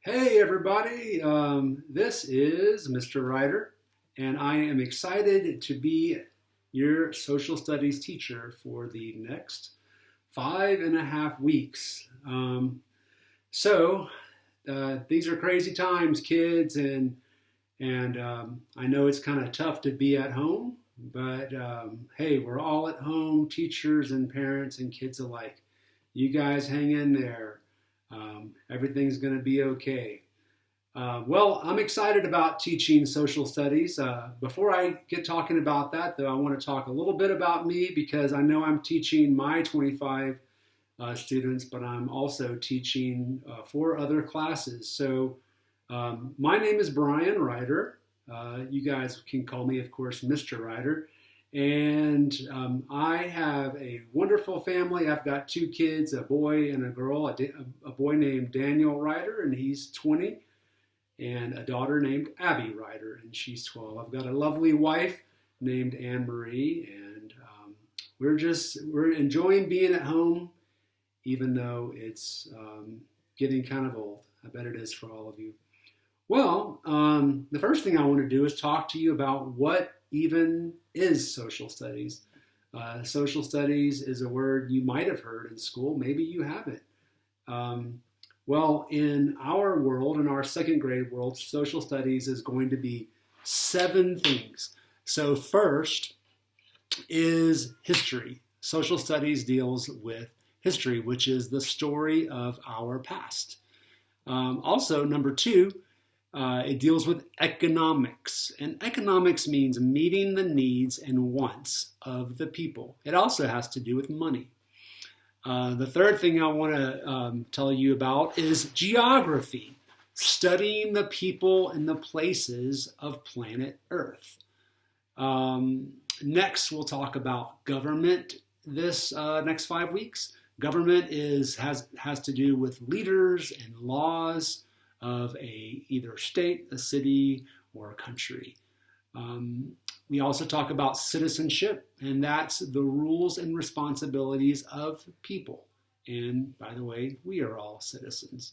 Hey everybody, this is Mr. Ryder, and I am excited to be your social studies teacher for the next 5.5 weeks. These are crazy times, kids, and I know it's kind of tough to be at home, but hey, we're all at home, teachers and parents and kids alike. You guys hang in there. Everything's going to be okay. I'm excited about teaching social studies. Before I get talking about that, though, I want to talk a little bit about me because I know I'm teaching my 25 students, but I'm also teaching 4 other classes. My name is Brian Ryder. You guys can call me, of course, Mr. Ryder. And I have a wonderful family. I've got 2 kids, a boy and a girl, a boy named Daniel Ryder, and he's 20, and a daughter named Abby Ryder, and she's 12. I've got a lovely wife named Anne Marie, and we're enjoying being at home, even though it's getting kind of old. I bet it is for all of you. The first thing I want to do is talk to you about what even is social studies. Social studies is a word you might have heard in school. Maybe you haven't. In our world, in our second grade world, social studies is going to be 7 things. So first is history. Social studies deals with history, which is the story of our past. Also, number 2, it deals with economics, and economics means meeting the needs and wants of the people. It also has to do with money. The third thing I want to tell you about is geography, studying the people and the places of planet Earth. Next, we'll talk about government this next 5 weeks. Government has to do with leaders and laws of either state, a city, or a country. We also talk about citizenship, and that's the rules and responsibilities of people. And by the way, we are all citizens.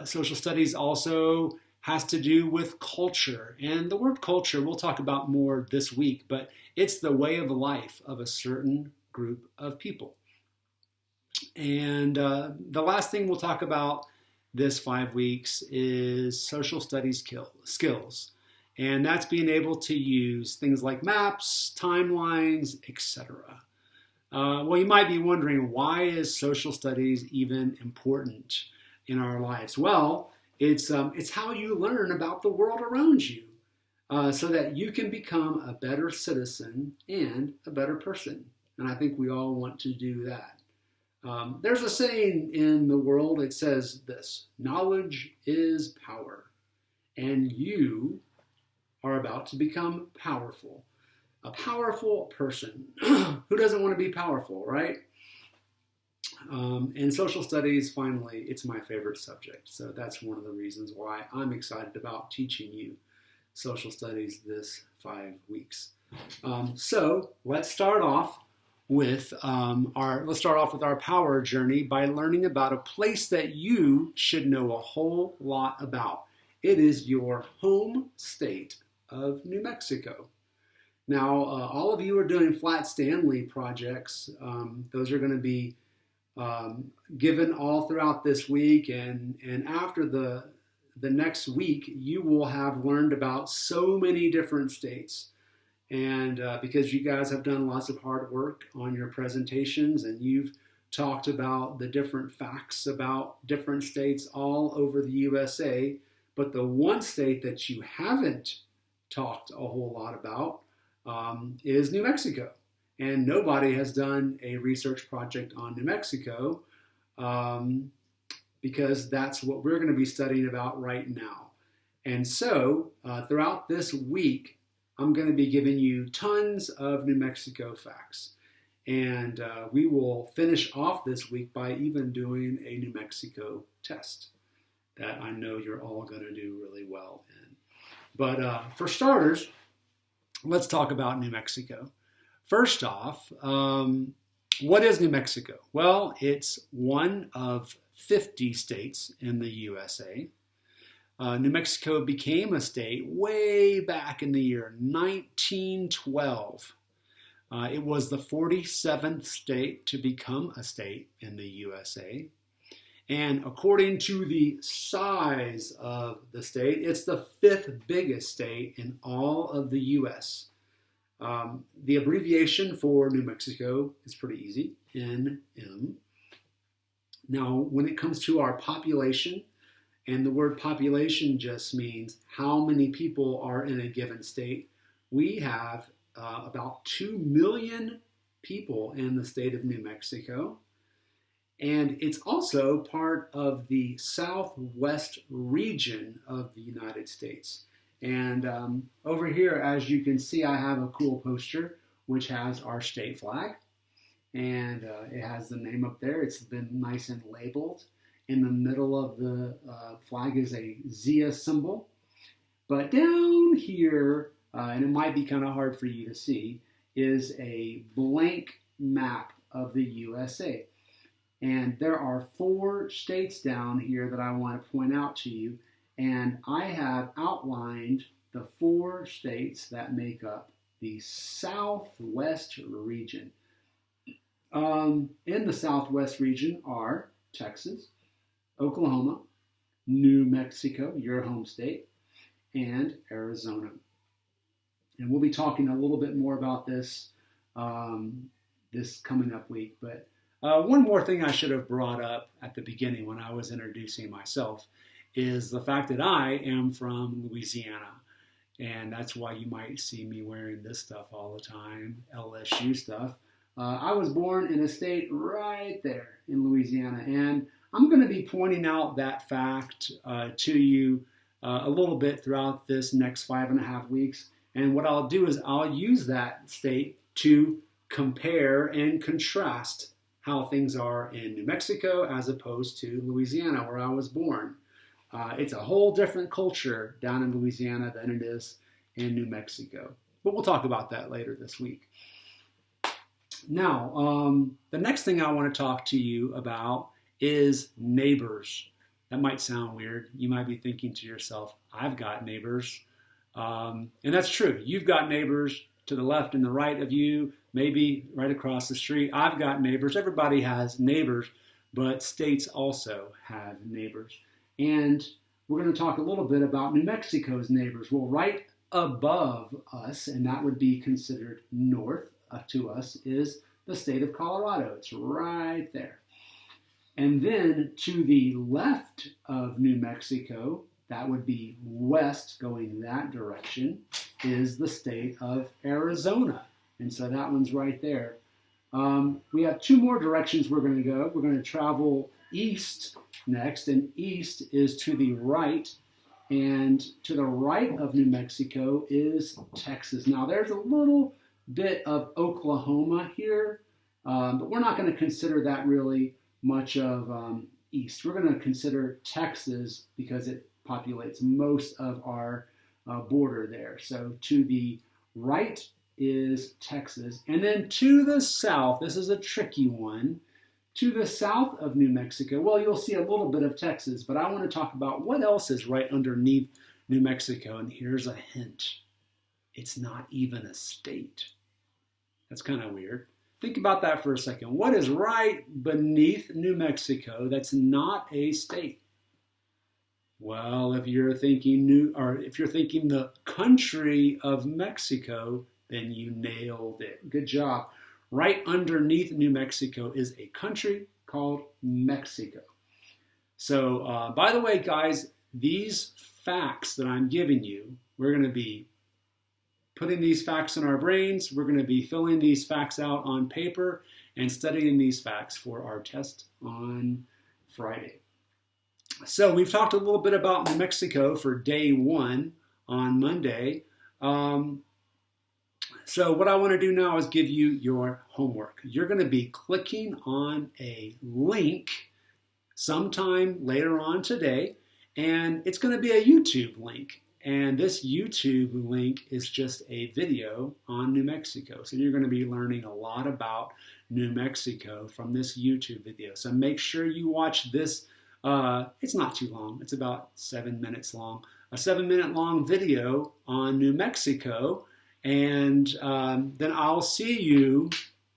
Social studies also has to do with culture. And the word culture we'll talk about more this week, but it's the way of life of a certain group of people. And the last thing we'll talk about this 5 weeks is social studies skills. And that's being able to use things like maps, timelines, etc. You might be wondering, why is social studies even important in our lives? Well, it's how you learn about the world around you so that you can become a better citizen and a better person. And I think we all want to do that. There's a saying in the world, it says this: knowledge is power. And you are about to become powerful. A powerful person. Who doesn't want to be powerful, right? And social studies, finally, it's my favorite subject. So that's one of the reasons why I'm excited about teaching you social studies this 5 weeks. Let's start off with our power journey by learning about a place that you should know a whole lot about. It is your home state of New Mexico. Now, all of you are doing Flat Stanley projects. Those are going to be given all throughout this week, and after the next week, you will have learned about so many different states. And because you guys have done lots of hard work on your presentations, and you've talked about the different facts about different states all over the USA, but the one state that you haven't talked a whole lot about is New Mexico. And nobody has done a research project on New Mexico because that's what we're going to be studying about right now. And so throughout this week, I'm going to be giving you tons of New Mexico facts. And we will finish off this week by even doing a New Mexico test that I know you're all going to do really well in. But for starters, let's talk about New Mexico. First off, what is New Mexico? Well, it's one of 50 states in the USA. New Mexico became a state way back in the year 1912. It was the 47th state to become a state in the USA. And according to the size of the state, it's the 5th biggest state in all of the US. The abbreviation for New Mexico is pretty easy, NM. Now, when it comes to our population, and the word population just means how many people are in a given state, we have about 2 million people in the state of New Mexico. And it's also part of the southwest region of the United States. And over here, as you can see, I have a cool poster which has our state flag. And it has the name up there. It's been nice and labeled. In the middle of the flag is a Zia symbol. But down here, and it might be kind of hard for you to see, is a blank map of the USA. And there are 4 states down here that I want to point out to you. And I have outlined the 4 states that make up the southwest region. In the southwest region are Texas, Oklahoma, New Mexico, your home state, and Arizona. And we'll be talking a little bit more about this this coming up week. But one more thing I should have brought up at the beginning when I was introducing myself is the fact that I am from Louisiana. And that's why you might see me wearing this stuff all the time, LSU stuff. I was born in a state right there in Louisiana, and I'm going to be pointing out that fact to you a little bit throughout this next 5.5 weeks. And what I'll do is I'll use that state to compare and contrast how things are in New Mexico as opposed to Louisiana, where I was born. It's a whole different culture down in Louisiana than it is in New Mexico. But we'll talk about that later this week. Now, the next thing I want to talk to you about is neighbors. That might sound weird. You might be thinking to yourself, I've got neighbors. And that's true. You've got neighbors to the left and the right of you, maybe right across the street. I've got neighbors. Everybody has neighbors, but states also have neighbors. And we're going to talk a little bit about New Mexico's neighbors. Well, right above us, and that would be considered north to us, is the state of Colorado. It's right there. And then to the left of New Mexico, that would be west going that direction, is the state of Arizona. And so that one's right there. We have 2 more directions we're going to go. We're going to travel east next, and east is to the right. And to the right of New Mexico is Texas. Now there's a little bit of Oklahoma here, but we're not going to consider that really much of east. We're going to consider Texas because it populates most of our border there. So to the right is Texas. And then to the south, this is a tricky one, to the south of New Mexico, well, you'll see a little bit of Texas, but I want to talk about what else is right underneath New Mexico. And here's a hint. It's not even a state. That's kind of weird. Think about that for a second. What is right beneath New Mexico that's not a state? Well, if you're thinking the country of Mexico, then you nailed it. Good job. Right underneath New Mexico is a country called Mexico. So, by the way, guys, these facts that I'm giving you, we're going to be putting these facts in our brains. We're going to be filling these facts out on paper and studying these facts for our test on Friday. So we've talked a little bit about New Mexico for day 1 on Monday. So what I want to do now is give you your homework. You're going to be clicking on a link sometime later on today, and it's going to be a YouTube link. And this YouTube link is just a video on New Mexico. So you're going to be learning a lot about New Mexico from this YouTube video. So make sure you watch this. It's not too long. It's about 7 minutes long. A 7-minute long video on New Mexico. And then I'll see you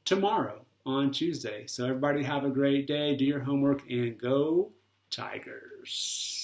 tomorrow on Tuesday. So everybody have a great day. Do your homework and go Tigers.